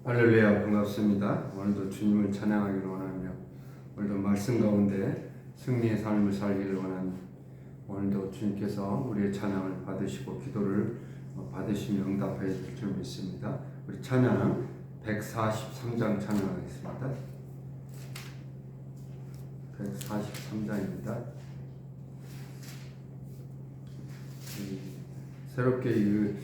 할렐루야, 반갑습니다. 오늘도 주님을 찬양하기를 원하며 오늘도 말씀 가운데 승리의 삶을 살기를 원하니 오늘도 주님께서 우리의 찬양을 받으시고 기도를 받으시며 응답하여 줄 줄 믿습니다. 우리 찬양 143장 찬양하겠습니다. 143장입니다. 새롭게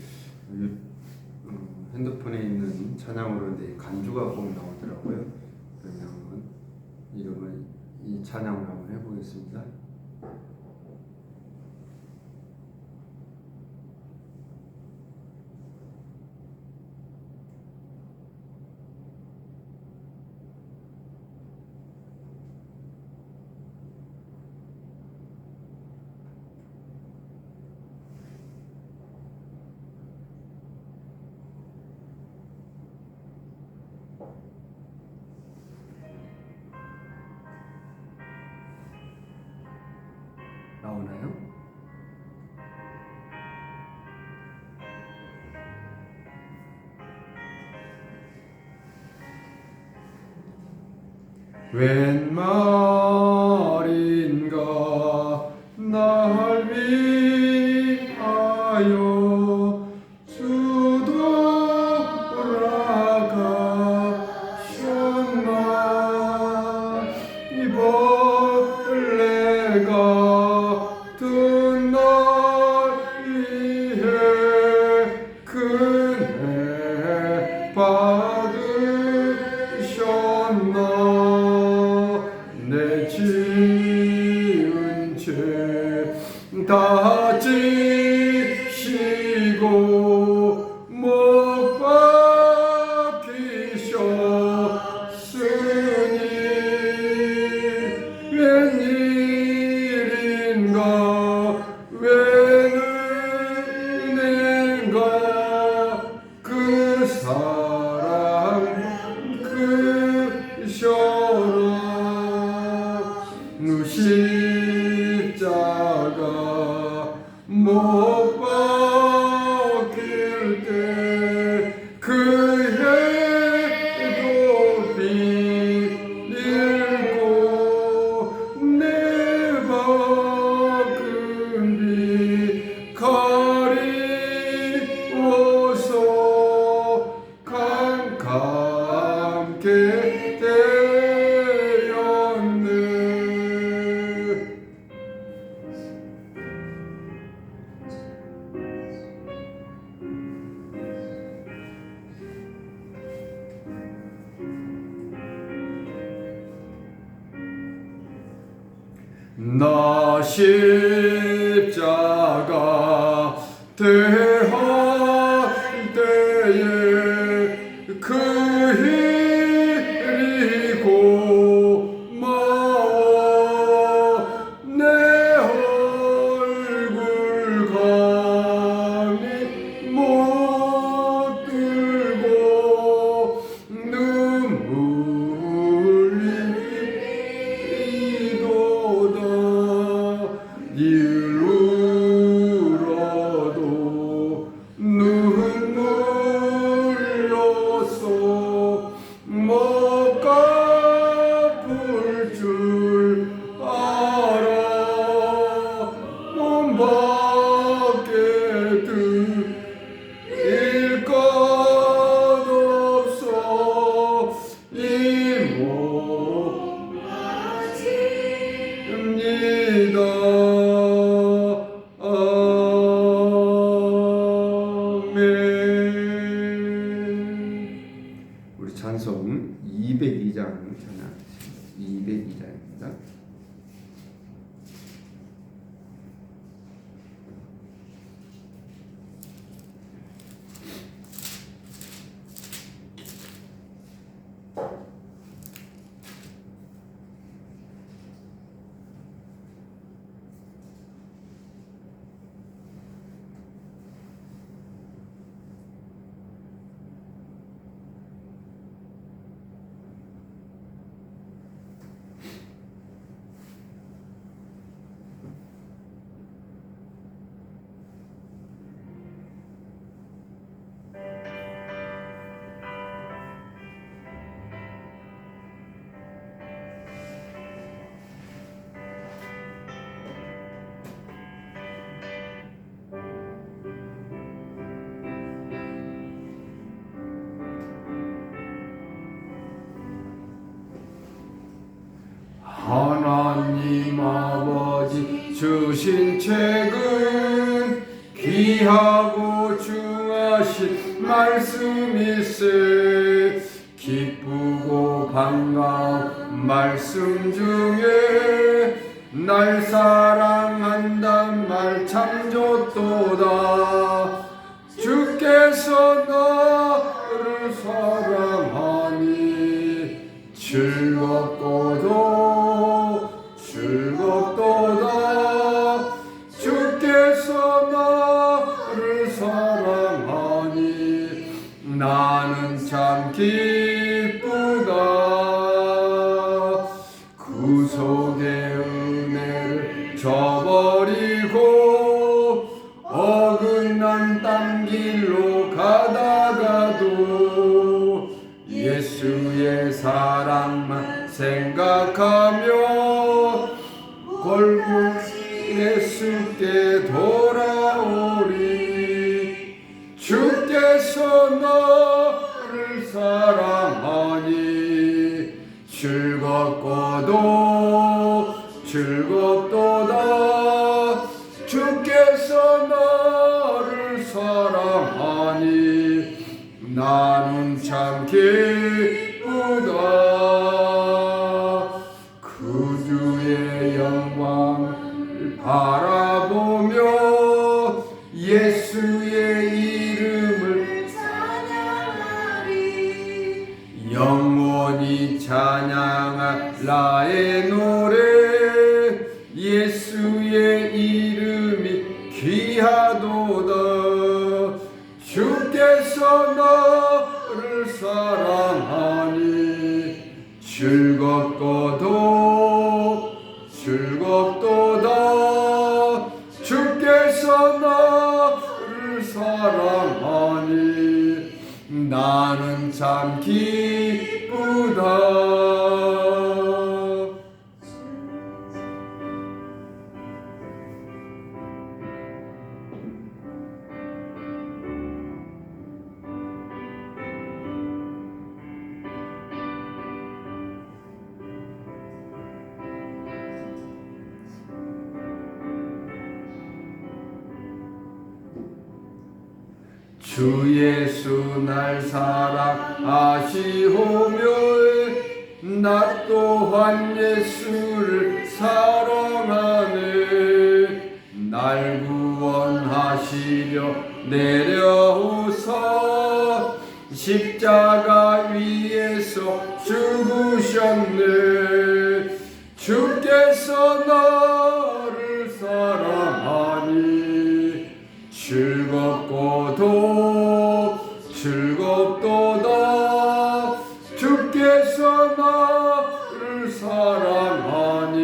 핸드폰에 있는 찬양으로 간주가 꼭 나오더라고요. 그러면 이 찬양을 한번 해보겠습니다. 나오나요? 웬 말인가 날 위하여 주도 돌아가셨나 이 벌레가 든 날 위해 큰애 받으셨나 내 지은 죄 다 지시고 못 박히셨으니 웬일인가 웬 은혜인가 그 사랑 크셔라 십자가 못 박힐 때 그 해도 비밀고 내 박은 비 가리워서 감게 되었네. 나 십자가 대할 때에 그 일이 고마워 내 얼굴 감히 못 들고 일울어도 눈물로써 못 갚을 줄 알아 몸 밖에 들일 것 없어 이 몸 입니다. 우리 찬송 202장 찬양하겠습니다. 202장입니다. 주신 책은 귀하고 중하신 말씀일세. 기쁘고 반가운 말씀 중에 날 사랑한단 말 참 좋도다. 주께서 나를 사랑하니 즐겁도다. 주께서 나를 사랑하니 나는 참 기쁘다. 구속의 은혜를 저버리고 어긋난 딴 길로 가다가도 예수의 사랑만 생각하며 골고루 예수께 돌아오리. 주께서 나를 사랑하니 즐겁도다. 주께서 나를 사랑하니 나는 참 기쁘다. 그 주의 영광을 바라보며 예수의 이름을 찬양하리. 영원히 찬양할 나의 노래. 예수의 이름이 귀하도다. 주께서 나를 사랑하니 즐겁도다. 주께서 나를 사랑하니 나는 참 기쁘다. 주 예수 날 사랑하시오며 나 또한 예수를 사랑하네. 날 구원하시려 내려오사 십자가 위에서 죽으셨네. 주께서 나를 사랑하니 즐겁도다. 주께서 나를 사랑하니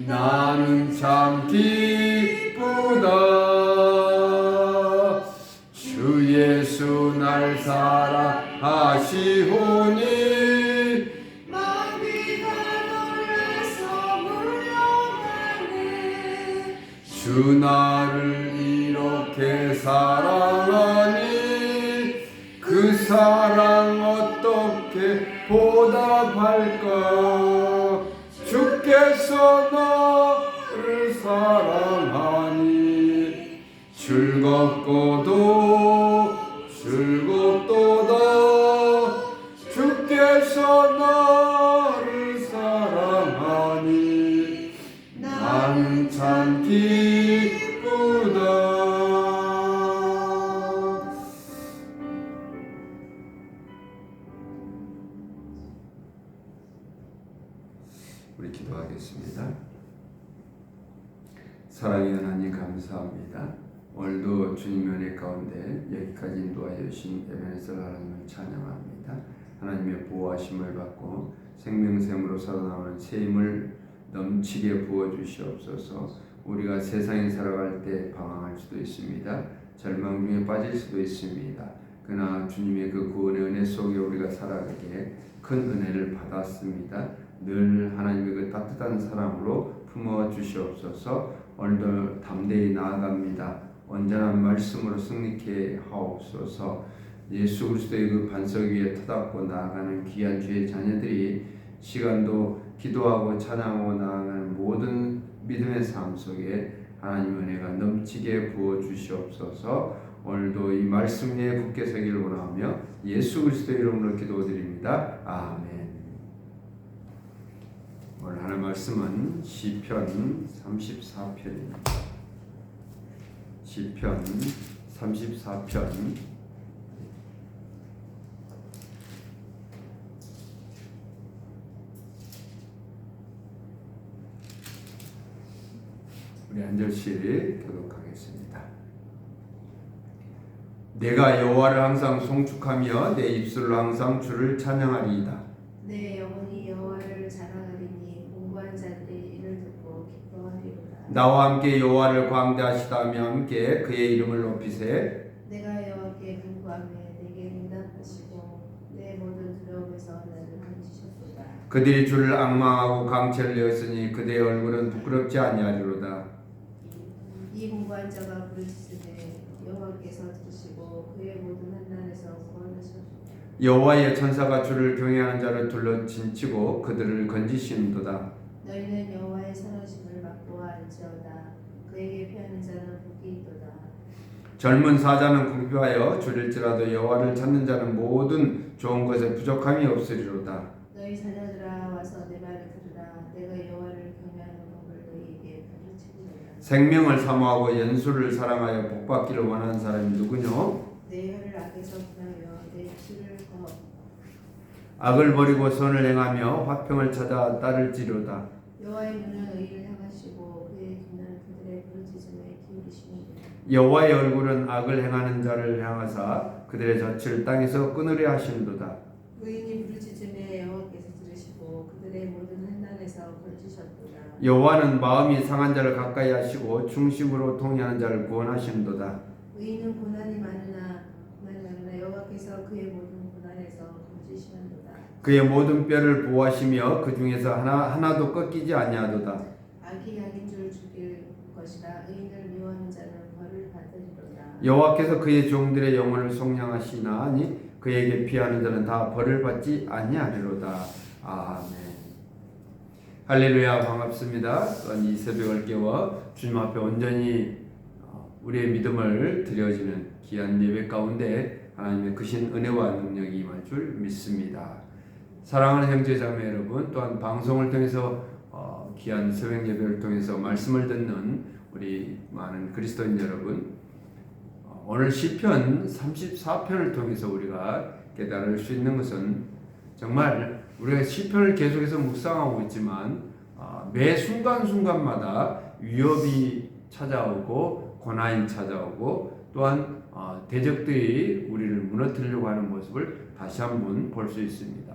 나는 참 기쁘다. 주 예수 날 사랑하시오니 마귀가 놀라서 물러가네. 주 나를 이렇게 사랑하니 그 사랑 어떻게 보답할까. 주께서 나를 사랑하니 즐겁도다. 주께서 나를 사랑하니 나는 참 기쁘다. 우리 기도하겠습니다. 사랑의 하나님 감사합니다. 오늘도 주님 은혜 가운데 여기까지 인도하여 주신 에베네zer 하나님을 찬양합니다. 하나님의 보호하심을 받고 생명샘으로 살아나오는 새 힘을 넘치게 부어주시옵소서. 우리가 세상에 살아갈 때 방황할 수도 있습니다. 절망 중에 빠질 수도 있습니다. 그러나 주님의 그 구원의 은혜 속에 우리가 살아가기에 큰 은혜를 받았습니다. 늘 하나님의 그 따뜻한 사랑으로 품어주시옵소서. 오늘도 담대히 나아갑니다. 온전한 말씀으로 승리케 하옵소서. 예수 그리스도의 그 반석 위에 터닫고 나아가는 귀한 주의 자녀들이 시간도 기도하고 찬양하고 나아가는 모든 믿음의 삶 속에 하나님의 은혜가 넘치게 부어 주시옵소서. 오늘도 이 말씀 위에 굳게 서기를 원하며 예수 그리스도의 이름으로 기도드립니다. 아멘. 오늘 하는 말씀은 시편 34편입니다. 시편 34편 우리 한 절씩 교독하겠습니다. 내가 여호와를 항상 송축하며 내 입술로 항상 주를 찬양하리이다. 내 영혼이 여호와를 자랑하리니 공부한 자들이 이를 듣고 기뻐하리로다. 나와 함께 여호와를 광대하시다며 함께 그의 이름을 높이세. 내가 여호와께 간구하며 내게 응답하시고 내 모든 두려움에서 나를 건지셨도다. 그들이 주를 앙망하고 강체를 내었으니 그대의 얼굴은 부끄럽지 아니하리로다. 이 공부한 자가 부르짖으되 여호와께서 들으시고 그의 모든 환난에서 구원하셨도다. 여호와의 천사가 주를 경외하는 자를 둘러 진치고 그들을 건지시는도다. 너희는 여호와의 선하심을 맛보아 알지어다. 그에게 피하는 자는 복이 있도다. 젊은 사자는 궁핍하여 줄일지라도 여호와를 찾는 자는 모든 좋은 것에 부족함이 없으리로다. 너희 자녀들아 와서 내 말을 들으라. 내가 여호와를 경외하는 법을 너희에게 가르치리로다. 생명을 사모하고 연수를 사랑하여 복받기를 원하는 사람이 누구뇨? 내 혀를 악에서 분하여 내 피를 거 악을 버리고 선을 행하며 화평을 찾아 따를지로다. 여호와의 눈은 의를 향하시고 그의 귀는 그들의 부르짖음에 기울이시니라. 여호와의 얼굴은 악을 행하는 자를 향하사 그들의 젖을 땅에서 끊으려 하시는도다. 의인이 부르짖음에 여호와께서 들으시고 그들의 모든 환난에서 건지셨도다. 여호와는 마음이 상한 자를 가까이 하시고 중심으로 통회하는 자를 구원하시는도다. 의인은 고난이 많으나 여호와께서 그의 모든 고난에서 건지시는도다. 그의 모든 뼈를 보호하시며 그 중에서 하나도 꺾이지 아니하도다. 악이 악인 줄 죽일 것이라. 의인을 미워하는 자는 벌을 받으리로다. 여호와께서 그의 종들의 영혼을 속량하시나니 그에게 피하는 자는 다 벌을 받지 아니하리로다. 아멘. 할렐루야. 반갑습니다. 이 새벽을 깨워 주님 앞에 온전히 우리의 믿음을 드려지는 귀한 예배 가운데 하나님의 크신 은혜와 능력이 임할 줄 믿습니다. 사랑하는 형제자매 여러분, 또한 방송을 통해서 귀한 새벽 예배를 통해서 말씀을 듣는 우리 많은 그리스도인 여러분, 오늘 시편 34편을 통해서 우리가 깨달을 수 있는 것은 정말 우리가 시편을 계속해서 묵상하고 있지만 매 순간순간마다 위협이 찾아오고 고난이 찾아오고 또한 대적들이 우리를 무너뜨리려고 하는 모습을 다시 한번 볼 수 있습니다.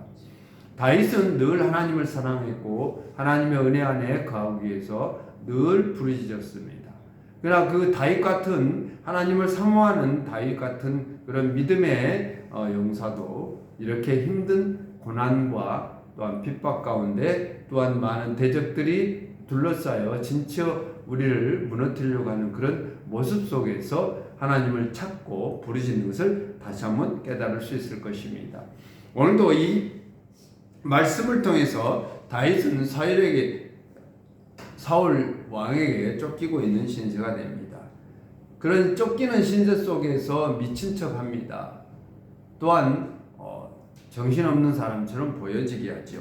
다윗은 늘 하나님을 사랑했고 하나님의 은혜 안에 거하기 위해서 늘 부르짖었습니다. 그러나 그 다윗 같은 하나님을 사모하는 다윗 같은 그런 믿음의 용사도 이렇게 힘든 고난과 또한 핍박 가운데 또한 많은 대적들이 둘러싸여 진쳐 우리를 무너뜨리려고 하는 그런 모습 속에서 하나님을 찾고 부르짖는 것을 다시 한번 깨달을 수 있을 것입니다. 오늘도 이 말씀을 통해서 다윗은 사울 왕에게 쫓기고 있는 신세가 됩니다. 그런 쫓기는 신세 속에서 미친 척합니다. 또한 정신없는 사람처럼 보여지게 하죠.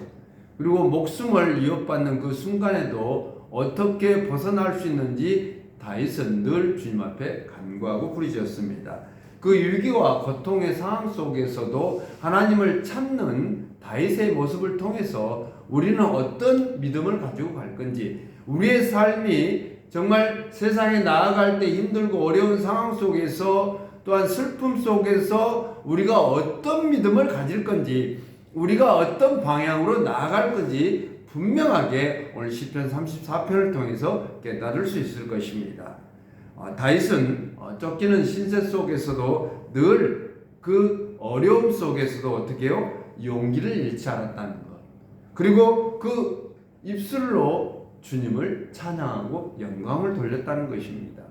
그리고 목숨을 위협받는 그 순간에도 어떻게 벗어날 수 있는지 다윗은 늘 주님 앞에 간구하고 부르짖었습니다. 그 위기와 고통의 상황 속에서도 하나님을 찾는 다윗의 모습을 통해서 우리는 어떤 믿음을 가지고 갈 건지, 우리의 삶이 정말 세상에 나아갈 때 힘들고 어려운 상황 속에서 또한 슬픔 속에서 우리가 어떤 믿음을 가질 건지, 우리가 어떤 방향으로 나아갈 건지 분명하게 오늘 시편 34편을 통해서 깨달을 수 있을 것입니다. 다윗은 쫓기는 신세 속에서도 늘 그 어려움 속에서도 어떻게 해요? 용기를 잃지 않았다는 것. 그리고 그 입술로 주님을 찬양하고 영광을 돌렸다는 것입니다.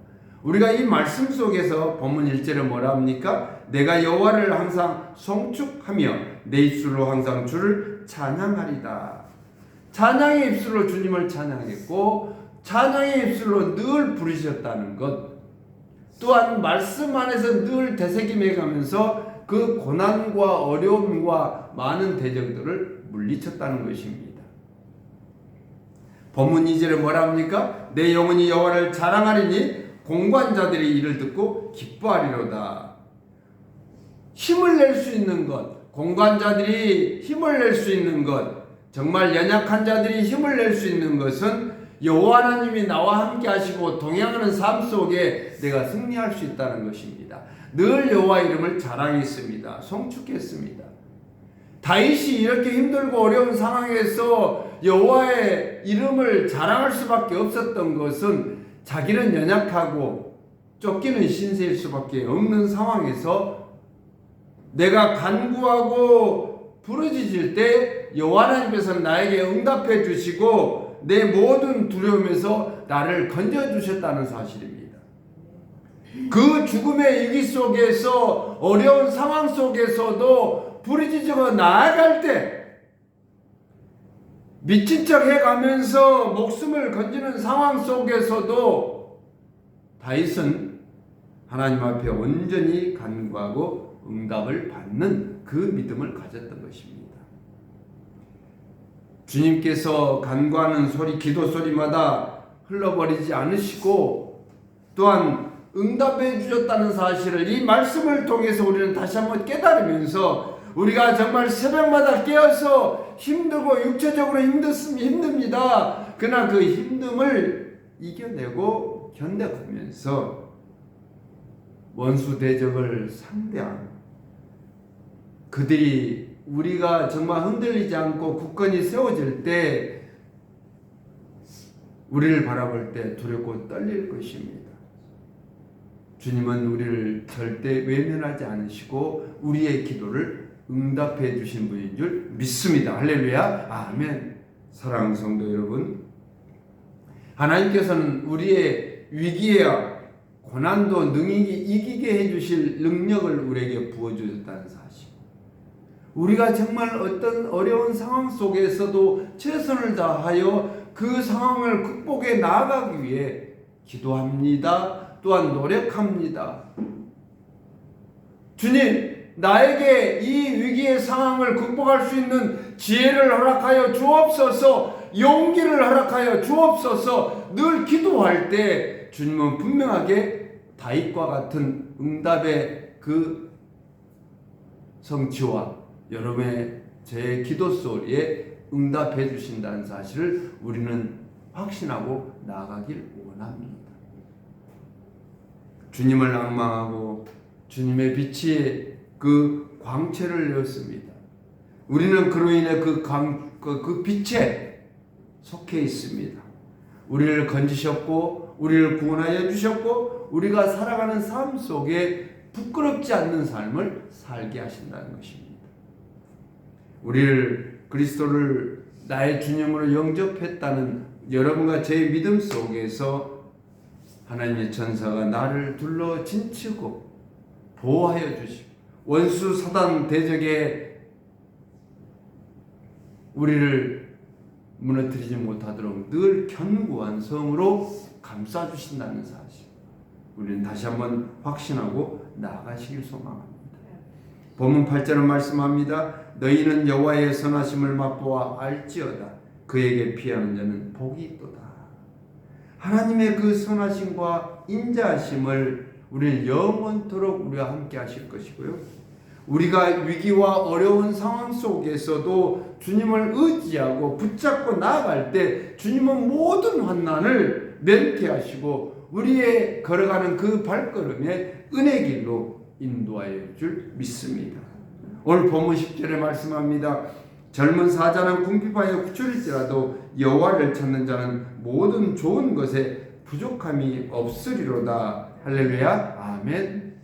우리가 이 말씀 속에서 본문 1절에 뭐라 합니까? 내가 여호와를 항상 송축하며 내 입술로 항상 주를 찬양하리다. 찬양의 입술로 주님을 찬양했고 찬양의 입술로 늘 부르셨다는 것, 또한 말씀 안에서 늘 되새김해 가면서 그 고난과 어려움과 많은 대적들을 물리쳤다는 것입니다. 본문 2절에 뭐라 합니까? 내 영혼이 여호와를 자랑하리니 공관자들이 이를 듣고 기뻐하리로다. 힘을 낼 수 있는 것, 공관자들이 힘을 낼 수 있는 것, 정말 연약한 자들이 힘을 낼 수 있는 것은 여호와 하나님이 나와 함께 하시고 동행하는 삶 속에 내가 승리할 수 있다는 것입니다. 늘 여호와 이름을 자랑했습니다. 송축했습니다. 다윗이 이렇게 힘들고 어려운 상황에서 여호와의 이름을 자랑할 수밖에 없었던 것은 자기는 연약하고 쫓기는 신세일 수밖에 없는 상황에서 내가 간구하고 부르짖을 때 여호와 하나님께서는 나에게 응답해 주시고 내 모든 두려움에서 나를 건져주셨다는 사실입니다. 그 죽음의 위기 속에서 어려운 상황 속에서도 부르짖어 나아갈 때 미친 척 해가면서 목숨을 건지는 상황 속에서도 다윗은 하나님 앞에 온전히 간구하고 응답을 받는 그 믿음을 가졌던 것입니다. 주님께서 간구하는 소리, 기도 소리마다 흘러버리지 않으시고 또한 응답해 주셨다는 사실을 이 말씀을 통해서 우리는 다시 한번 깨달으면서 우리가 정말 새벽마다 깨어서 힘들고 육체적으로 힘듭니다. 그러나 그 힘듦을 이겨내고 견뎌가면서 원수 대적을 상대하는 그들이 우리가 정말 흔들리지 않고 굳건히 세워질 때 우리를 바라볼 때 두렵고 떨릴 것입니다. 주님은 우리를 절대 외면하지 않으시고 우리의 기도를 응답해 주신 분인 줄 믿습니다. 할렐루야. 아멘. 사랑하는 성도 여러분, 하나님께서는 우리의 위기와 고난도 능히 이기게 해주실 능력을 우리에게 부어주셨다는 사실, 우리가 정말 어떤 어려운 상황 속에서도 최선을 다하여 그 상황을 극복해 나아가기 위해 기도합니다. 또한 노력합니다. 주님, 나에게 이 위기의 상황을 극복할 수 있는 지혜를 허락하여 주옵소서, 용기를 허락하여 주옵소서. 늘 기도할 때 주님은 분명하게 다윗과 같은 응답의 그 성취와 여러분의 제 기도 소리에 응답해 주신다는 사실을 우리는 확신하고 나아가길 원합니다. 주님을 앙망하고 주님의 빛이 그 광채를 내었습니다. 우리는 그로 인해 그 빛에 속해 있습니다. 우리를 건지셨고 우리를 구원하여 주셨고 우리가 살아가는 삶 속에 부끄럽지 않는 삶을 살게 하신다는 것입니다. 우리를 그리스도를 나의 주님으로 영접했다는 여러분과 제 믿음 속에서 하나님의 천사가 나를 둘러 진치고 보호하여 주시고 원수 사단 대적에 우리를 무너뜨리지 못하도록 늘 견고한 성으로 감싸주신다는 사실, 우리는 다시 한번 확신하고 나아가시길 소망합니다. 본문 8절은 말씀합니다. 너희는 여호와의 선하심을 맛보아 알지어다. 그에게 피하는 자는 복이 있도다. 하나님의 그 선하심과 인자하심을 우리는 영원토록 우리와 함께 하실 것이고요. 우리가 위기와 어려운 상황 속에서도 주님을 의지하고 붙잡고 나아갈 때 주님은 모든 환난을 면피하시고 우리의 걸어가는 그 발걸음에 은혜 길로 인도하여 줄 믿습니다. 오늘 본문 10절에 말씀합니다. 젊은 사자는 궁핍하여 구출일지라도 여호와를 찾는 자는 모든 좋은 것에 부족함이 없으리로다. 할렐루야. 아멘.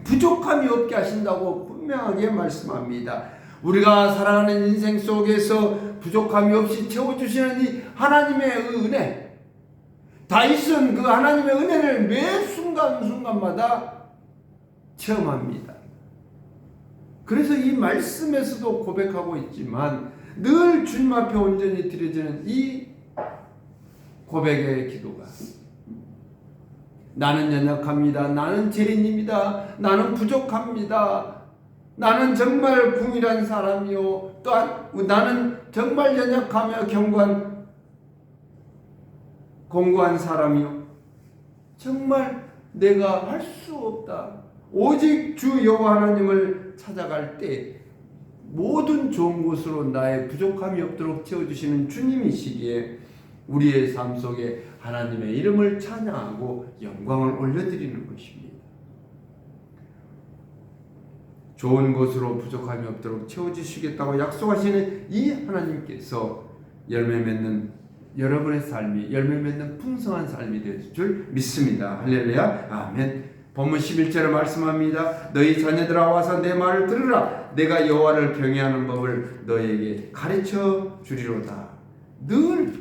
부족함이 없게 하신다고 분명하게 말씀합니다. 우리가 살아가는 인생 속에서 부족함이 없이 채워주시는 이 하나님의 은혜, 다윗은 그 하나님의 은혜를 매 순간순간마다 체험합니다. 그래서 이 말씀에서도 고백하고 있지만 늘 주님 앞에 온전히 드려지는 이 고백의 기도가 나는 연약합니다. 나는 죄인입니다. 나는 부족합니다. 나는 정말 궁일한 사람이요. 또한 나는 정말 연약하며 공고한 사람이요. 정말 내가 할 수 없다. 오직 주 여호와 하나님을 찾아갈 때 모든 좋은 곳으로 나의 부족함이 없도록 채워주시는 주님이시기에 우리의 삶 속에 하나님의 이름을 찬양하고 영광을 올려드리는 것입니다. 좋은 곳으로 부족함이 없도록 채워주시겠다고 약속하시는 이 하나님께서 열매 맺는 여러분의 삶이 열매 맺는 풍성한 삶이 될 줄 믿습니다. 할렐루야. 아멘. 본문 11절에 말씀합니다. 너희 자녀들아 와서 내 말을 들으라. 내가 여호와를 경외하는 법을 너희에게 가르쳐 주리로다. 늘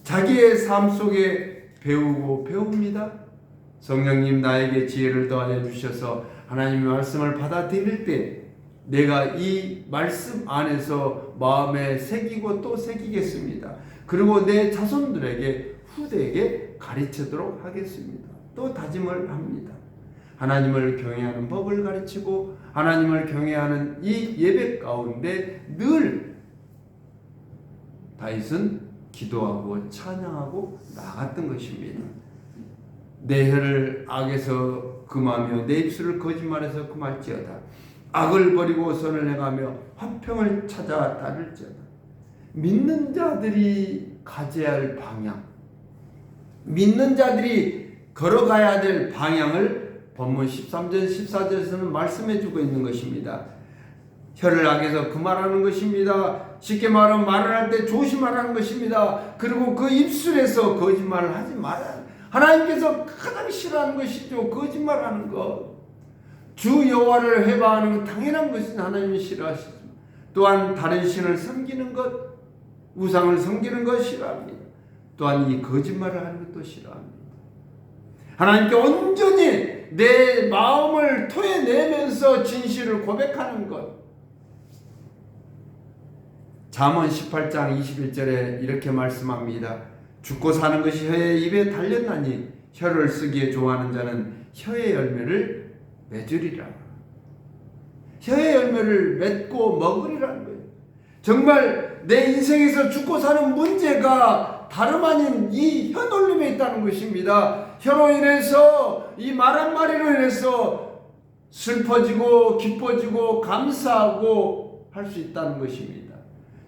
자기의 삶 속에 배웁니다. 성령님 나에게 지혜를 더하여 주셔서 하나님의 말씀을 받아들일 때 내가 이 말씀 안에서 마음에 새기고 또 새기겠습니다. 그리고 내 자손들에게 후대에게 가르치도록 하겠습니다. 또 다짐을 합니다. 하나님을 경외하는 법을 가르치고 하나님을 경외하는 이 예배 가운데 늘 다윗은 기도하고 찬양하고 나갔던 것입니다. 내 혀를 악에서 금하며 내 입술을 거짓말에서 금할지어다. 악을 버리고 선을 행하며 화평을 찾아 따를지어다. 믿는 자들이 가져야 할 방향, 믿는 자들이 걸어가야 될 방향을 본문 13절 14절에서는 말씀해 주고 있는 것입니다. 혀를 악에서 금하라는 것입니다. 쉽게 말하면 말을 할 때 조심하라는 것입니다. 그리고 그 입술에서 거짓말을 하지 말아야. 하나님께서 가장 싫어하는 것이죠. 거짓말하는 것. 주 여호와를 회방하는 건 당연한 것은 하나님이 싫어하시죠. 또한 다른 신을 섬기는 것, 우상을 섬기는 것 싫어합니다. 또한 이 거짓말을 하는 것도 싫어합니다. 하나님께 온전히 내 마음을 토해내면서 진실을 고백하는 것. 잠언 18장 21절에 이렇게 말씀합니다. 죽고 사는 것이 혀의 입에 달렸나니 혀를 쓰기에 좋아하는 자는 혀의 열매를 맺으리라. 혀의 열매를 맺고 먹으리라는 거예요. 정말 내 인생에서 죽고 사는 문제가 다름 아닌 이 혀놀림에 있다는 것입니다. 혀로 인해서 이 말 한마디로 인해서 슬퍼지고 기뻐지고 감사하고 할 수 있다는 것입니다.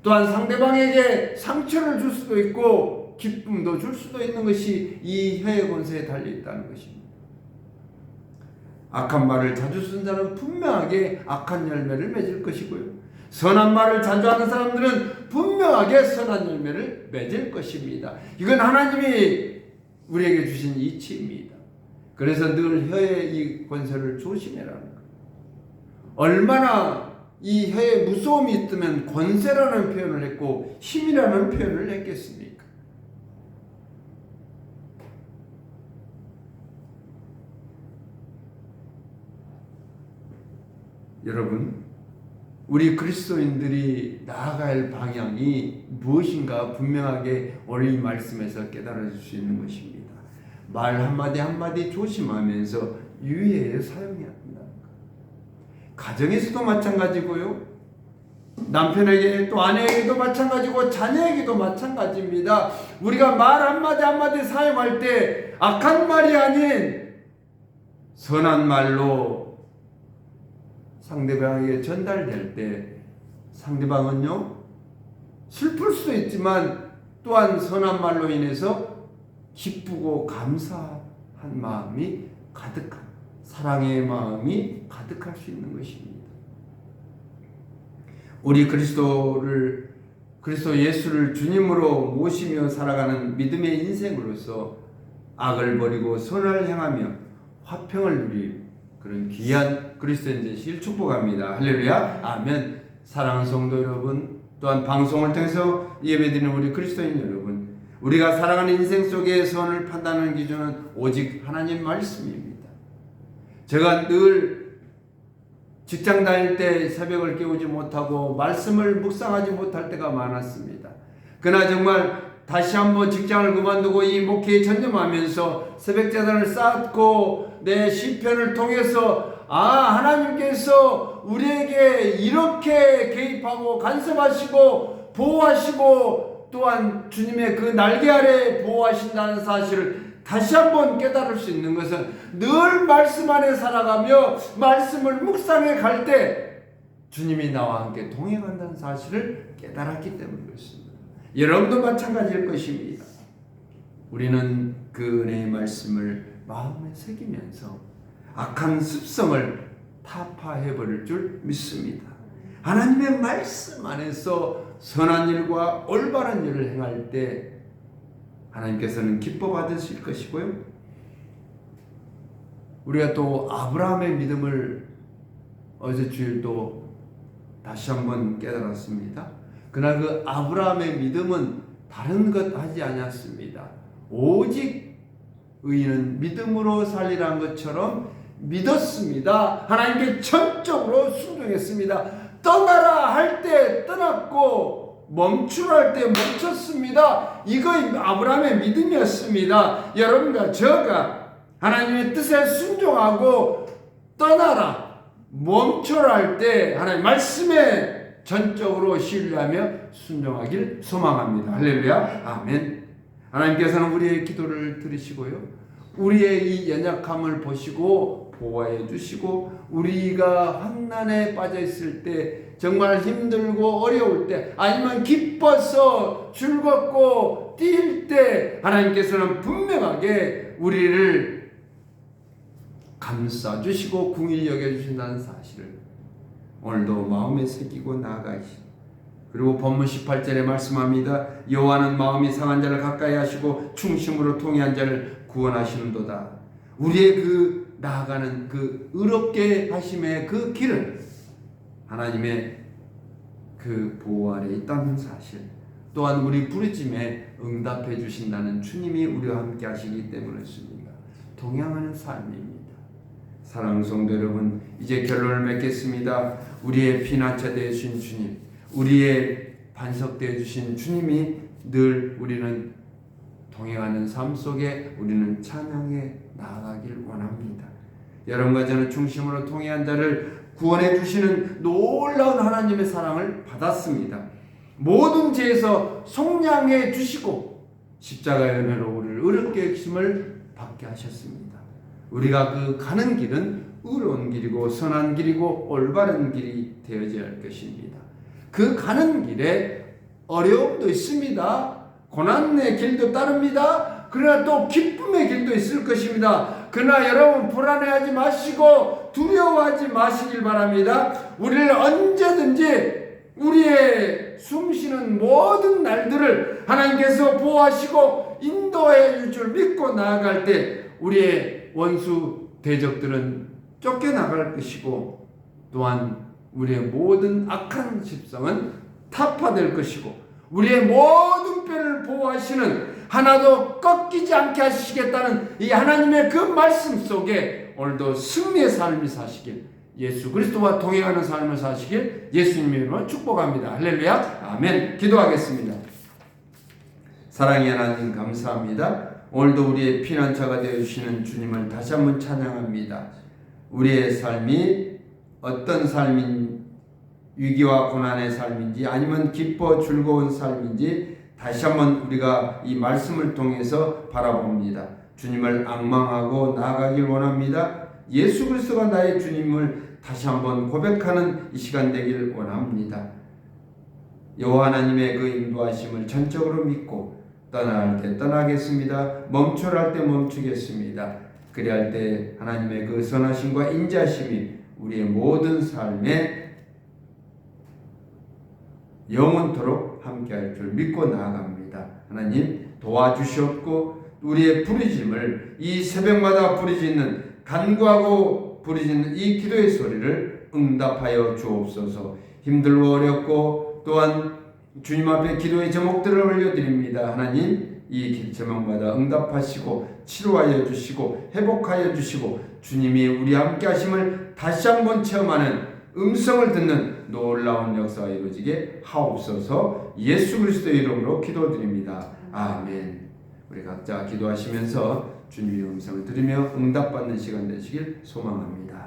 또한 상대방에게 상처를 줄 수도 있고 기쁨도 줄 수도 있는 것이 이 혀의 권세에 달려있다는 것입니다. 악한 말을 자주 쓴 자는 분명하게 악한 열매를 맺을 것이고요. 선한 말을 자주 하는 사람들은 분명하게 선한 열매를 맺을 것입니다. 이건 하나님이 우리에게 주신 이치입니다. 그래서 늘 혀의 이 권세를 조심해라는 거예요. 얼마나 이 혀에 무서움이 있으면 권세라는 표현을 했고 힘이라는 표현을 했겠습니까? 여러분, 우리 그리스도인들이 나아갈 할 방향이 무엇인가 분명하게 오늘 이 말씀에서 깨달아질 수 있는 것입니다. 말 한마디 한마디 조심하면서 유의해서 사용해야 한다. 가정에서도 마찬가지고요. 남편에게 또 아내에게도 마찬가지고 자녀에게도 마찬가지입니다. 우리가 말 한마디 한마디 사용할 때 악한 말이 아닌 선한 말로 상대방에게 전달될 때 상대방은요 슬플 수도 있지만 또한 선한 말로 인해서 기쁘고 감사한 마음이 가득한 사랑의 마음이 가득할 수 있는 것입니다. 우리 그리스도 예수를 주님으로 모시며 살아가는 믿음의 인생으로서 악을 버리고 선을 행하며 화평을 누릴 그런 귀한 그리스도인 되시길 축복합니다. 할렐루야. 아멘. 사랑하는 성도 여러분, 또한 방송을 통해서 예배드리는 우리 그리스도인 여러분, 우리가 살아가는 인생 속에 선을 판단하는 기준은 오직 하나님 말씀입니다. 제가 늘 직장 다닐 때 새벽을 깨우지 못하고 말씀을 묵상하지 못할 때가 많았습니다. 그러나 정말 다시 한번 직장을 그만두고 이 목회에 전념하면서 새벽제단을 쌓고 내 시편을 통해서 하나님께서 우리에게 이렇게 개입하고 간섭하시고 보호하시고 또한 주님의 그 날개 아래 보호하신다는 사실을 다시 한번 깨달을 수 있는 것은 늘 말씀 안에 살아가며 말씀을 묵상해 갈 때 주님이 나와 함께 동행한다는 사실을 깨달았기 때문인 것입니다. 여러분도 마찬가지일 것입니다. 우리는 그 은혜의 말씀을 마음에 새기면서 악한 습성을 타파해버릴 줄 믿습니다. 하나님의 말씀 안에서 선한 일과 올바른 일을 행할 때 하나님께서는 기뻐 받으실 것이고요. 우리가 또 아브라함의 믿음을 어제 주일도 다시 한번 깨달았습니다. 그러나 그 아브라함의 믿음은 다른 것 하지 않았습니다. 오직 의인은 믿음으로 살리라는 것처럼 믿었습니다. 하나님께 전적으로 순종했습니다. 떠나라 할 때 떠났고 멈추라 할 때 멈췄습니다. 이거 아브라함의 믿음이었습니다. 여러분과 저가 하나님의 뜻에 순종하고 떠나라 멈춰라 할 때 하나님 말씀에 전적으로 신뢰하며 순종하길 소망합니다. 할렐루야. 아멘. 하나님께서는 우리의 기도를 들으시고요. 우리의 이 연약함을 보시고 보호해 주시고 우리가 환난에 빠져 있을 때 정말 힘들고 어려울 때 아니면 기뻐서 즐겁고 뛸 때 하나님께서는 분명하게 우리를 감싸주시고 궁히 여겨주신다는 사실을 오늘도 마음에 새기고 나아가시고 그리고 본문 18절에 말씀합니다. 여호와는 마음이 상한 자를 가까이 하시고 충심으로 통회한 자를 구원하시는도다. 우리의 그 나아가는 그 의롭게 하심의 그 길은 하나님의 그 보호 아래 있다는 사실 또한 우리 부르심에 응답해 주신다는 주님이 우리와 함께 하시기 때문이었습니다. 동행하는 삶입니다. 사랑하는 성도 여러분, 이제 결론을 맺겠습니다. 우리의 피난처 되신 주님, 우리의 반석 되어 주신 주님이 늘 우리는 동행하는 삶 속에 우리는 찬양해 나아가길 원합니다. 여러분과 저는 중심으로 통해한 자를 구원해 주시는 놀라운 하나님의 사랑을 받았습니다. 모든 죄에서 속량해 주시고 십자가의 은혜로 우리를 의롭게 하심을 받게 하셨습니다. 우리가 그 가는 길은 의로운 길이고 선한 길이고 올바른 길이 되어져야 할 것입니다. 그 가는 길에 어려움도 있습니다. 고난의 길도 따릅니다. 그러나 또 기쁨의 길도 있을 것입니다. 그러나 여러분 불안해하지 마시고 두려워하지 마시길 바랍니다. 우리를 언제든지 우리의 숨쉬는 모든 날들을 하나님께서 보호하시고 인도해 줄 줄 믿고 나아갈 때 우리의 원수 대적들은 쫓겨나갈 것이고 또한 우리의 모든 악한 습성은 타파될 것이고 우리의 모든 뼈를 보호하시는 하나도 꺾이지 않게 하시겠다는 이 하나님의 그 말씀 속에 오늘도 승리의 삶을 사시길 예수 그리스도와 동행하는 삶을 사시길 예수님의 이름으로 축복합니다. 할렐루야. 아멘. 기도하겠습니다. 사랑의 하나님 감사합니다. 오늘도 우리의 피난처가 되어주시는 주님을 다시 한번 찬양합니다. 우리의 삶이 어떤 삶인 위기와 고난의 삶인지 아니면 기뻐 즐거운 삶인지 다시 한번 우리가 이 말씀을 통해서 바라봅니다. 주님을 앙망하고 나아가길 원합니다. 예수 그리스도가 나의 주님을 다시 한번 고백하는 이 시간 되길 원합니다. 여호와 하나님의 그 인도하심을 전적으로 믿고 떠나야 할 때 떠나겠습니다. 멈추라 할 때 멈추겠습니다. 그리할 때 하나님의 그 선하심과 인자심이 우리의 모든 삶에 영원토록 함께할 줄 믿고 나아갑니다. 하나님 도와주시옵고 우리의 부르짖음을 이 새벽마다 부르짖는 간구하고 부르짖는 이 기도의 소리를 응답하여 주옵소서. 힘들고 어렵고 또한 주님 앞에 기도의 제목들을 올려드립니다. 하나님 이 제목마다 응답하시고 치료하여 주시고 회복하여 주시고 주님이 우리 함께 하심을 다시 한번 체험하는 음성을 듣는 놀라운 역사가 이루어지게 하옵소서. 예수 그리스도의 이름으로 기도드립니다. 아멘. 우리 각자 기도하시면서 주님의 음성을 들으며 응답받는 시간 되시길 소망합니다.